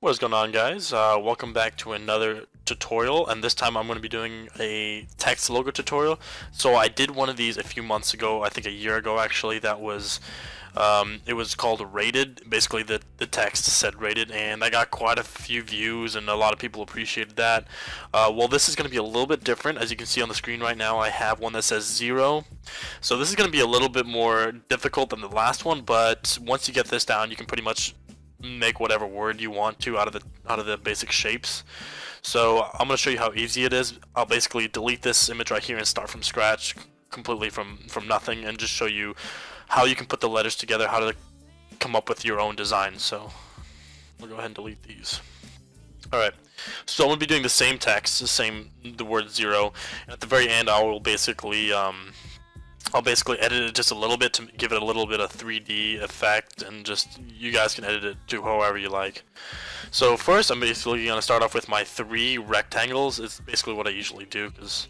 What is going on, guys? Welcome back to another tutorial, and this time I'm going to be doing a text logo tutorial. So I did one of these a few months ago, I think a year ago actually. That was it was called Rated. Basically the text said Rated, and I got quite a few views and a lot of people appreciated that. Well, this is going to be a little bit different. As you can see on the screen right now, I have one that says 0. So this is going to be a little bit more difficult than the last one, but once you get this down, you can pretty much make whatever word you want to out of the basic shapes. So I'm going to show you how easy it is. I'll basically delete this image right here and start from scratch, completely from nothing, and just show you how you can put the letters together, how to come up with your own design. So we'll go ahead and delete these. Alright, so I'm going to be doing the same text, the word 0, and at the very end I'll basically edit it just a little bit to give it a little bit of 3D effect, and just you guys can edit it to however you like. So first I'm basically going to start off with my 3 rectangles. It's basically what I usually do, because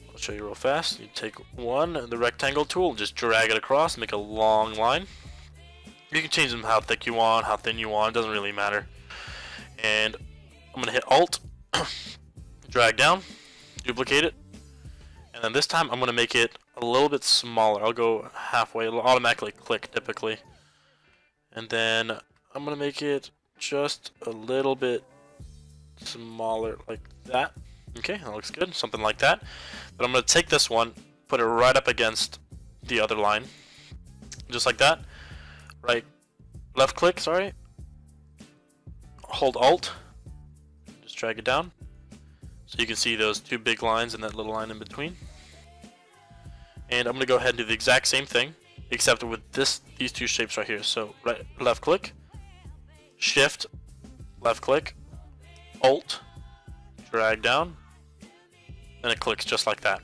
I'll show you real fast. You take the rectangle tool, and just drag it across, make a long line. You can change them how thick you want, how thin you want, it doesn't really matter. And I'm going to hit Alt, drag down, duplicate it, and then this time I'm going to make it a little bit smaller. I'll go halfway. It'll automatically click typically. And then I'm going to make it just a little bit smaller like that. Okay, that looks good. Something like that. But I'm going to take this one, put it right up against the other line. Just like that. Left click, sorry. Hold Alt. Just drag it down. So you can see those 2 big lines and that little line in between. And I'm going to go ahead and do the exact same thing, except with these 2 shapes right here. So left click, Shift, left click, Alt, drag down, and it clicks just like that.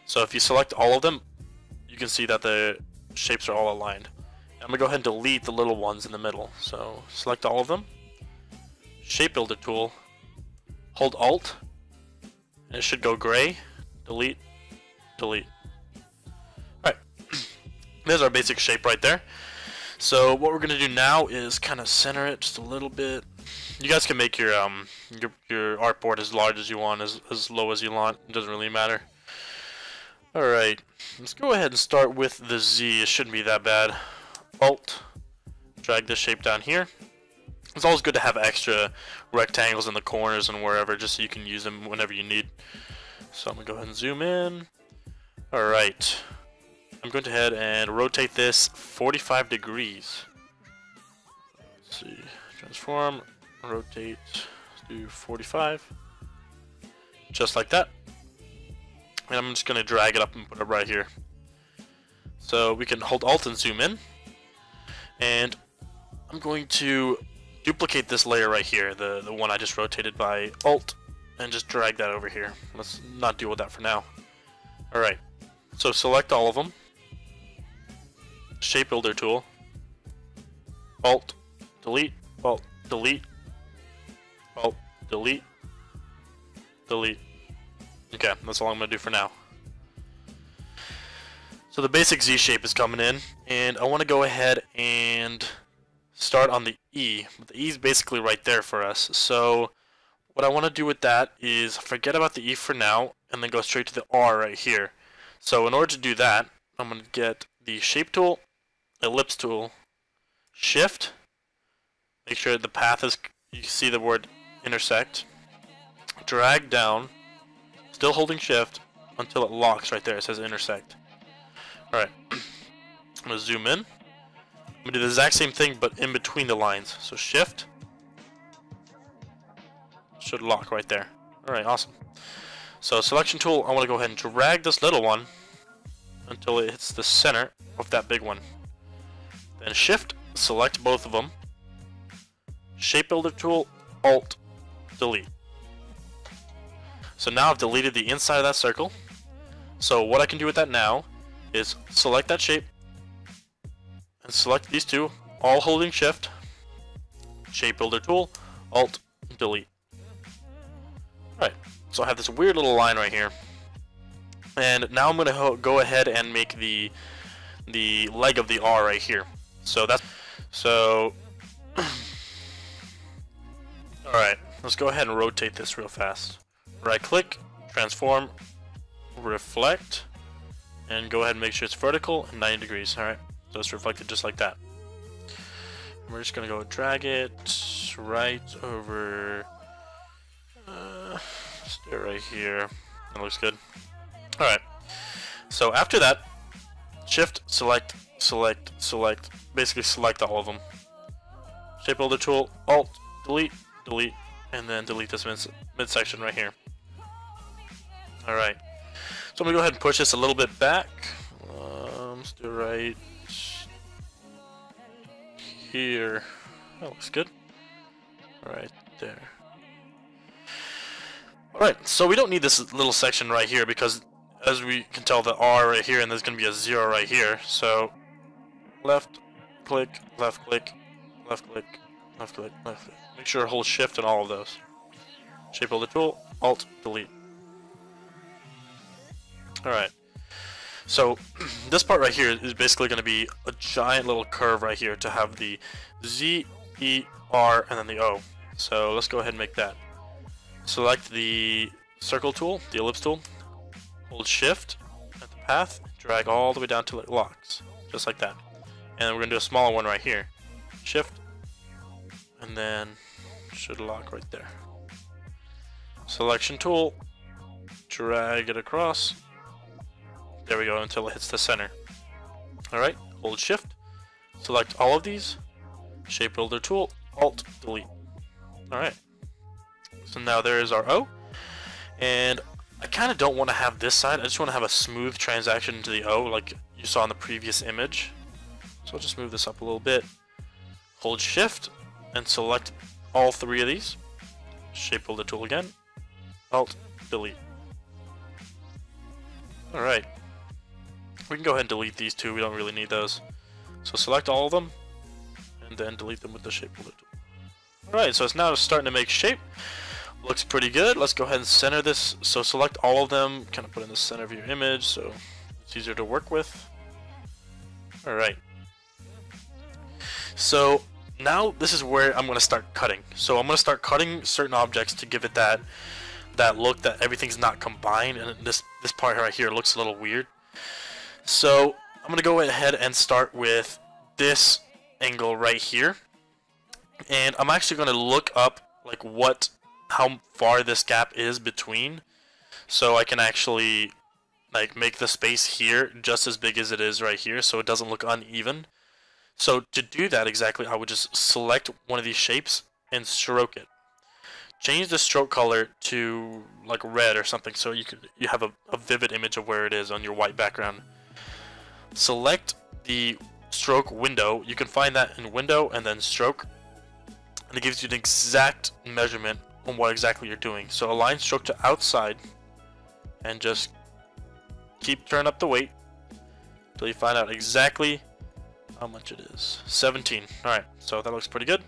So if you select all of them, you can see that the shapes are all aligned. I'm going to go ahead and delete the little ones in the middle. So select all of them, Shape Builder tool, hold Alt, and it should go gray, delete, delete. There's our basic shape right there. So what we're gonna do now is kind of center it just a little bit. You guys can make your artboard as large as you want, as low as you want. It doesn't really matter. All right, let's go ahead and start with the Z. It shouldn't be that bad. Alt, drag this shape down here. It's always good to have extra rectangles in the corners and wherever, just so you can use them whenever you need. So I'm gonna go ahead and zoom in. All right. I'm going to head and rotate this 45 degrees. Let's see, transform, rotate, let's do 45, just like that. And I'm just going to drag it up and put it right here. So we can hold Alt and zoom in. And I'm going to duplicate this layer right here, the one I just rotated by Alt, and just drag that over here. Let's not deal with that for now. Alright, so select all of them. Shape Builder tool, Alt, delete, Alt, delete, Alt, delete, delete. Okay, that's all I'm going to do for now. So the basic Z shape is coming in, and I want to go ahead and start on the E. The E is basically right there for us. So what I want to do with that is forget about the E for now, and then go straight to the R right here. So in order to do that, I'm going to get the Shape tool, Ellipse tool, Shift, make sure the path is, you see the word intersect, drag down, still holding Shift until it locks right there, it says intersect. Alright, I'm going to zoom in. I'm going to do the exact same thing but in between the lines. So Shift, should lock right there. Alright, awesome. So selection tool, I want to go ahead and drag this little one until it hits the center of that big one. Then Shift, select both of them. Shape Builder tool, Alt, delete. So now I've deleted the inside of that circle. So what I can do with that now is select that shape and select these 2, all holding Shift. Shape Builder tool, Alt, delete. Alright, so I have this weird little line right here. And now I'm going to go ahead and make the leg of the R right here. So Alright, let's go ahead and rotate this real fast. Right click, transform, reflect, and go ahead and make sure it's vertical and 90 degrees. Alright, so it's reflected just like that. And we're just gonna go drag it right over, let's do it right here. That looks good. Alright, so after that, shift, select, select, select, basically select all of them. Shape builder tool, alt, delete, delete, and then delete this midsection right here. Alright, so I'm gonna go ahead and push this a little bit back. Let's do it right here. That looks good. Right there. Alright, so we don't need this little section right here because as we can tell the R right here and there's going to be a 0 right here. So left click, left click, left click, left click, left click. Make sure to hold shift in all of those. Shape builder tool, alt, delete. Alright, so this part right here is basically going to be a giant little curve right here to have the Z, E, R, and then the O. So let's go ahead and make that. Select the circle tool, the ellipse tool, hold shift at the path, drag all the way down till it locks, just like that. And then we're going to do a smaller one right here. Shift, and then should lock right there. Selection tool, drag it across. There we go, until it hits the center. Alright, hold shift, select all of these, shape builder tool, alt, delete. Alright, so now there is our O, and I kind of don't want to have this side. I just want to have a smooth transaction to the O like you saw in the previous image. So I'll just move this up a little bit, hold shift, and select all three of these, shape builder tool again, alt, delete. Alright, we can go ahead and delete these two, we don't really need those. So select all of them, and then delete them with the shape builder tool. Alright, so it's now starting to make shape. Looks pretty good. Let's go ahead and center this. So select all of them, kind of put in the center of your image so it's easier to work with. Alright. So now this is where I'm going to start cutting. So I'm going to start cutting certain objects to give it that look that everything's not combined, and this part right here looks a little weird. So I'm going to go ahead and start with this angle right here. And I'm actually going to look up like how far this gap is between, so I can actually like make the space here just as big as it is right here, so it doesn't look uneven. So to do that exactly, I would just select one of these shapes and stroke it. Change the stroke color to like red or something, so you have a vivid image of where it is on your white background. Select the stroke window. You can find that in window and then stroke, and it gives you an exact measurement on what exactly you're doing. So align stroke to outside and just keep turning up the weight until you find out exactly how much it is. 17. Alright, so that looks pretty good.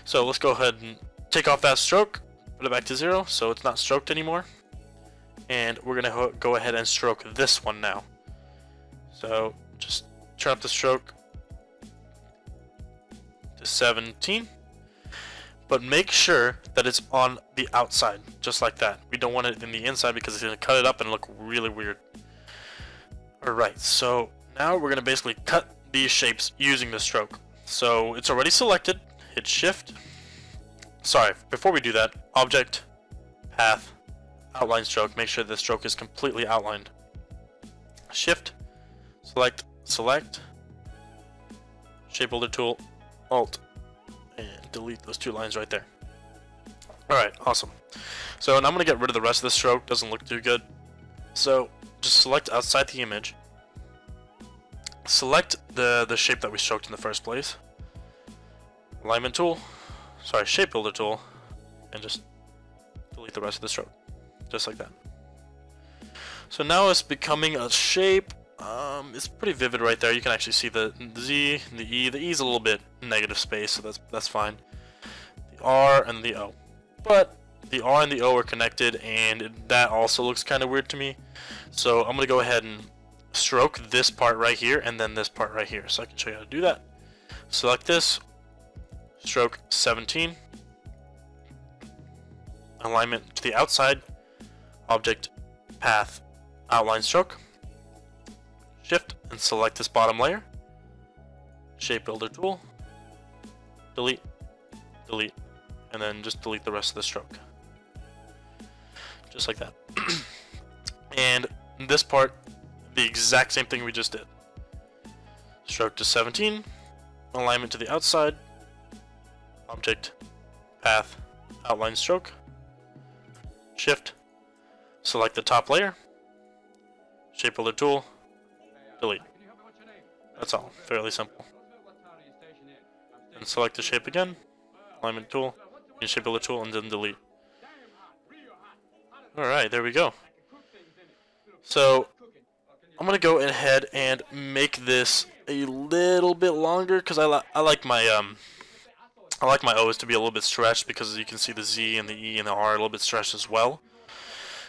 So let's go ahead and take off that stroke, put it back to 0 so it's not stroked anymore, and we're gonna go ahead and stroke this one now. So just turn up the stroke to 17, but make sure that it's on the outside, just like that. We don't want it in the inside because it's going to cut it up and look really weird. Alright, so now we're going to basically cut these shapes using the stroke. So it's already selected, hit shift. Sorry, before we do that, object, path, outline stroke, make sure the stroke is completely outlined. Shift, select, select, shape builder tool, alt, and delete those two lines right there. Alright, awesome. So now I'm going to get rid of the rest of the stroke, doesn't look too good. So just select outside the image, select the shape that we stroked in the first place, alignment tool, sorry, shape builder tool, and just delete the rest of the stroke, just like that. So now it's becoming a shape. It's pretty vivid right there. You can actually see the Z, the E. The E is a little bit negative space, so that's fine. The R and the O, but the R and the O are connected, and that also looks kind of weird to me. So I'm gonna go ahead and stroke this part right here, and then this part right here, so I can show you how to do that. Select this, stroke 17, alignment to the outside, object, path, outline stroke, shift and select this bottom layer, shape builder tool, delete, delete, and then just delete the rest of the stroke. Just like that. And this part, the exact same thing we just did. Stroke to 17, alignment to the outside, object, path, outline stroke, shift, select the top layer, shape builder tool, delete. That's all, fairly simple. And select the shape again, alignment tool, and shape builder tool, and then delete. Alright, there we go. So I'm gonna go ahead and make this a little bit longer because I like my O's to be a little bit stretched, because you can see the Z and the E and the R a little bit stretched as well.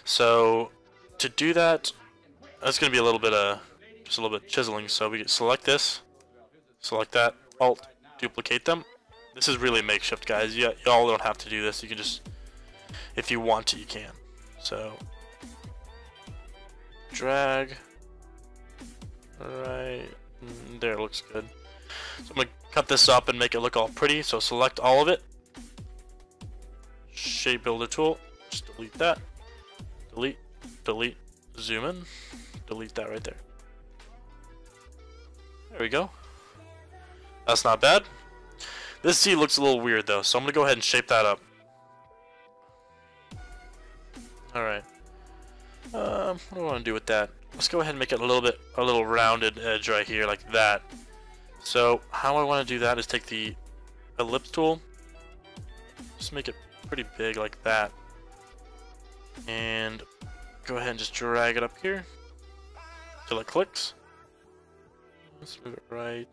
So to do that, it's gonna be a little bit just a little bit chiseling. So we select this, select that, Alt, duplicate them. This is really makeshift, guys. Y'all don't have to do this. You can just, if you want to, you can. So drag. Alright, there, it looks good. So I'm going to cut this up and make it look all pretty. So select all of it. Shape builder tool. Just delete that. Delete, delete, zoom in. Delete that right there. There we go. That's not bad. This Z looks a little weird though, so I'm going to go ahead and shape that up. Alright. What do I want to do with that? Let's go ahead and make it a little rounded edge right here, like that. So how I want to do that is take the ellipse tool, just make it pretty big like that, and go ahead and just drag it up here till it clicks. Let's move it right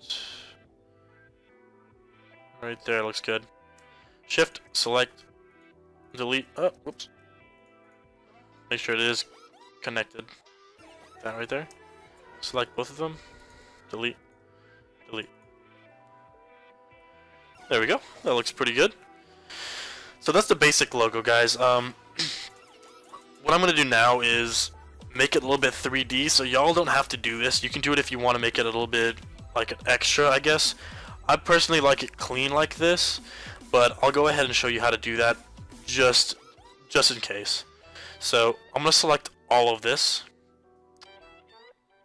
there. Looks good. Shift, select, delete. Oh, whoops. Make sure it is connected. That right there. Select both of them. Delete. Delete. There we go. That looks pretty good. So that's the basic logo, guys. What I'm going to do now is make it a little bit 3D, so y'all don't have to do this. You can do it if you want to make it a little bit like an extra, I guess. I personally like it clean like this, but I'll go ahead and show you how to do that just in case. So I'm going to select all of this.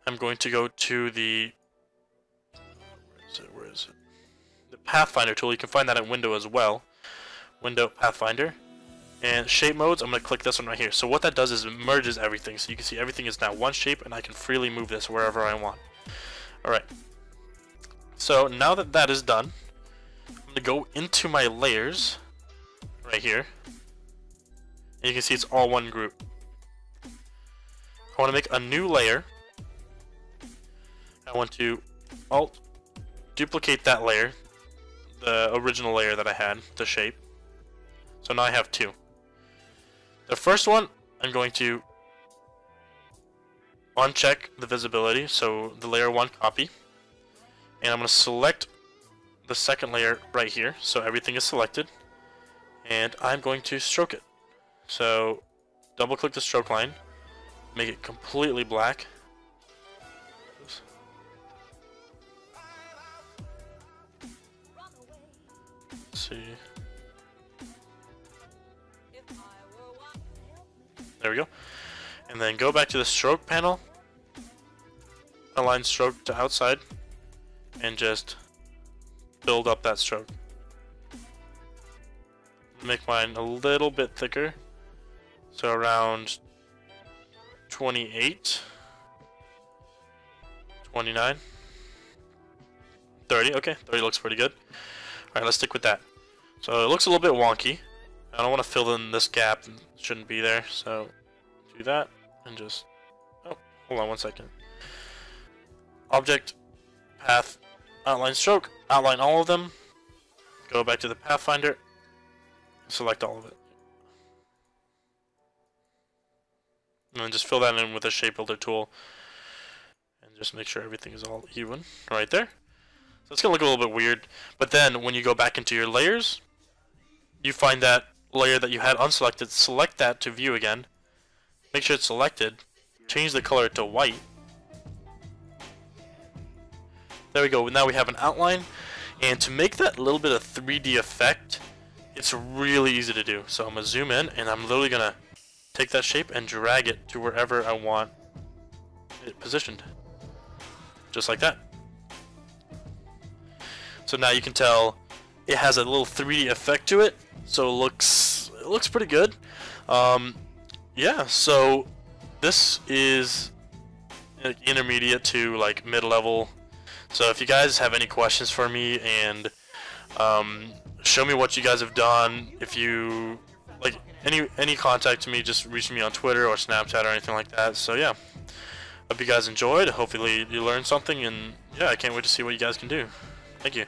I'm going to go to the where is it? The Pathfinder tool. You can find that in Window as well. Window, Pathfinder. And shape modes, I'm going to click this one right here. So what that does is it merges everything. So you can see everything is now one shape, and I can freely move this wherever I want. Alright. So now that that is done, I'm going to go into my layers right here. And you can see it's all one group. I want to make a new layer. I want to Alt, duplicate that layer, the original layer that I had, the shape. So now I have two. The first one, I'm going to uncheck the visibility, so the layer 1 copy. And I'm going to select the second layer right here, so everything is selected. And I'm going to stroke it. So double click the stroke line, make it completely black. Oops. Let's see. There we go. And then go back to the stroke panel, align stroke to outside, and just build up that stroke. Make mine a little bit thicker, so around 28, 29, 30. Okay, 30 looks pretty good. Alright, let's stick with that. So it looks a little bit wonky. I don't want to fill in this gap, it shouldn't be there, so do that and just, oh, hold on one second. Object, path, outline stroke, outline all of them, go back to the Pathfinder, select all of it. And then just fill that in with the shape builder tool and just make sure everything is all even right there. So it's gonna look a little bit weird, but then when you go back into your layers, you find that layer that you had unselected, select that to view again. Make sure it's selected. Change the color to white. There we go. Now we have an outline. And to make that little bit of 3D effect, it's really easy to do. So I'm going to zoom in, and I'm literally going to take that shape and drag it to wherever I want it positioned. Just like that. So now you can tell it has a little 3D effect to it. So it looks pretty good. Yeah, so this is like intermediate to like mid-level. So if you guys have any questions for me, and show me what you guys have done, if you like any contact to me, just reach me on Twitter or Snapchat or anything like that. So yeah, hope you guys enjoyed. Hopefully you learned something, and yeah, I can't wait to see what you guys can do. Thank you.